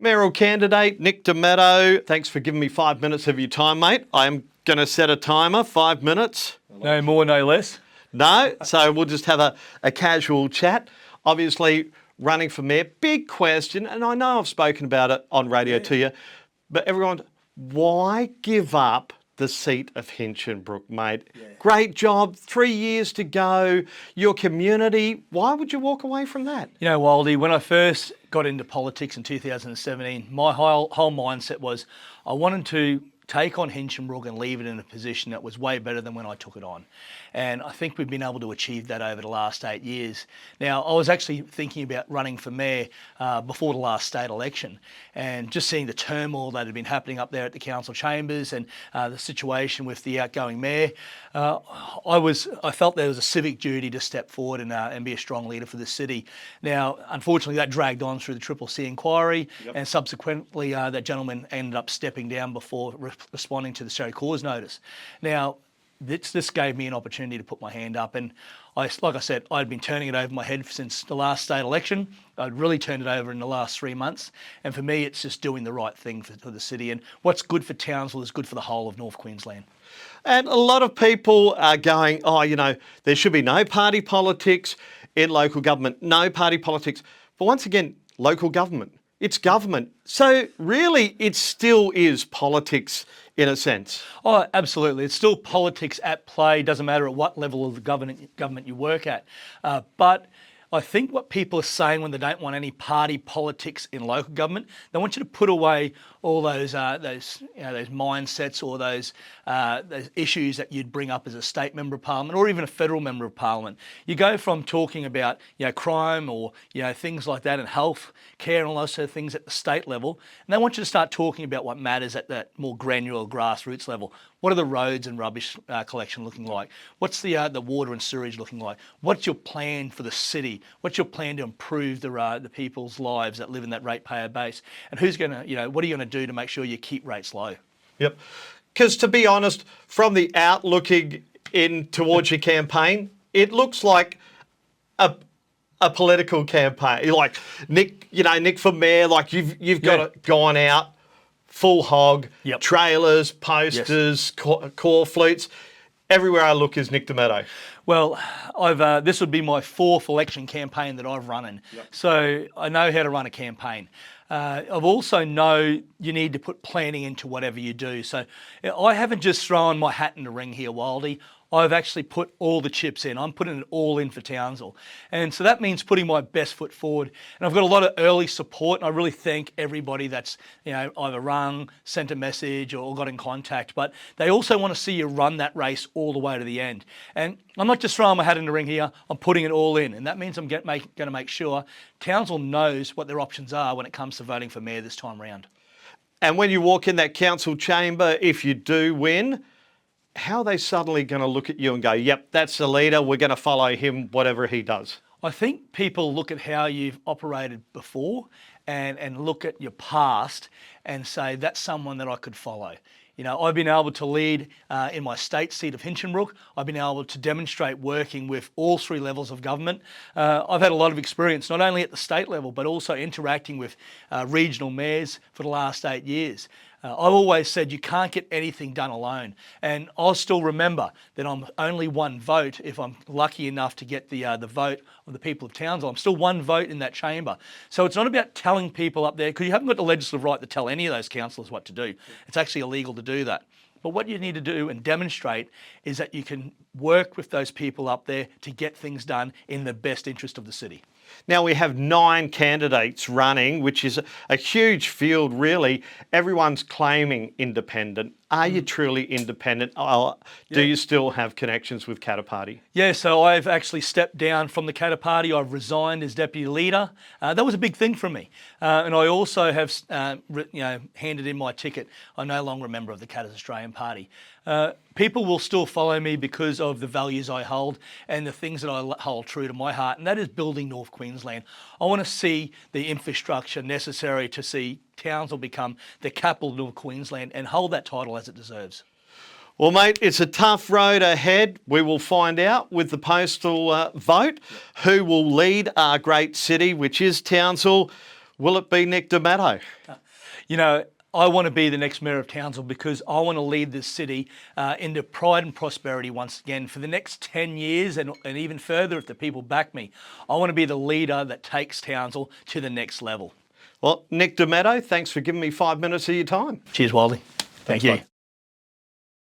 mayoral candidate, Nick Dametto. Thanks for giving me 5 minutes of your time, mate. I'm going to set a timer, 5 minutes. No more, no less. No, so we'll just have a casual chat. Obviously, running for mayor, big question, and I know I've spoken about it on radio to you, but everyone, why give up the seat of Hinchinbrook, mate? Yeah. Great job, 3 years to go, your community. Why would you walk away from that? You know, Waldy, when I first got into politics in 2017, my whole mindset was I wanted to take on Hinchinbrook and leave it in a position that was way better than when I took it on. And I think we've been able to achieve that over the last 8 years. Now, I was actually thinking about running for mayor before the last state election, and just seeing the turmoil that had been happening up there at the council chambers and the situation with the outgoing mayor, I felt there was a civic duty to step forward and be a strong leader for the city. Now, unfortunately, that dragged on through the CCC inquiry, and subsequently that gentleman ended up stepping down before responding to the show cause notice. Now, this gave me an opportunity to put my hand up, and like I said, I'd been turning it over my head since the last state election. I'd really turned it over in the last 3 months, and for me, it's just doing the right thing for the city, and what's good for Townsville is good for the whole of North Queensland. And a lot of people are going, oh, you know, there should be no party politics in local government, no party politics. But once again, local government, it's government. So really, it still is politics in a sense. Oh, absolutely. It's still politics at play. Doesn't matter at what level of the government you work at. But I think what people are saying when they don't want any party politics in local government, they want you to put away all those mindsets or those issues that you'd bring up as a state member of parliament or even a federal member of parliament. You go from talking about crime or things like that and health care and all those sort of things at the state level, and they want you to start talking about what matters at that more granular grassroots level. What are the roads and rubbish collection looking like? What's the water and sewage looking like? What's your plan for the city? What's your plan to improve the people's lives that live in that ratepayer base? And who's going to, what are you going to do to make sure you keep rates low? Yep. Because to be honest, from the out looking in towards your campaign, it looks like a political campaign. Like Nick for mayor, like you've got it gone out. Full hog, trailers, posters, core flutes. Everywhere I look is Nick Dametto. Well, this would be my 4th election campaign that I've run in. So I know how to run a campaign. I've also know you need to put planning into whatever you do. So I haven't just thrown my hat in the ring here, Waldy. I've actually put all the chips in. I'm putting it all in for Townsville. And so that means putting my best foot forward. And I've got a lot of early support, and I really thank everybody that's either rung, sent a message or got in contact. But they also want to see you run that race all the way to the end. And I'm not just throwing my hat in the ring here, I'm putting it all in. And that means I'm going to make sure Townsville knows what their options are when it comes to voting for mayor this time round. And when you walk in that council chamber, if you do win, how are they suddenly going to look at you and go, yep, that's the leader, we're going to follow him, whatever he does? I think people look at how you've operated before and look at your past and say, that's someone that I could follow. I've been able to lead in my state seat of Hinchinbrook. I've been able to demonstrate working with all 3 levels of government. I've had a lot of experience, not only at the state level, but also interacting with regional mayors for the last 8 years. I've always said you can't get anything done alone. And I'll still remember that I'm only 1 vote if I'm lucky enough to get the vote of the people of Townsville. I'm still 1 vote in that chamber. So it's not about telling people up there, because you haven't got the legislative right to tell any of those councillors what to do. It's actually illegal to do that. But what you need to do and demonstrate is that you can work with those people up there to get things done in the best interest of the city. Now we have 9 candidates running, which is a huge field really. Everyone's claiming independent. Are you truly independent? Do you still have connections with Katter Party? Yeah, so I've actually stepped down from the Katter Party. I've resigned as deputy leader. That was a big thing for me. And I also have handed in my ticket. I'm no longer a member of the Katter Australian Party. People will still follow me because of the values I hold and the things that I hold true to my heart, and that is building North Queensland. I want to see the infrastructure necessary to see Townsville become the capital of North Queensland and hold that title as it deserves. Well, mate, it's a tough road ahead. We will find out with the postal vote who will lead our great city, which is Townsville. Will it be Nick Dametto? You know, I want to be the next mayor of Townsville because I want to lead this city into pride and prosperity once again for the next 10 years and even further if the people back me. I want to be the leader that takes Townsville to the next level. Well, Nick Dametto, thanks for giving me 5 minutes of your time. Cheers, Wildy. Thank you. Bye.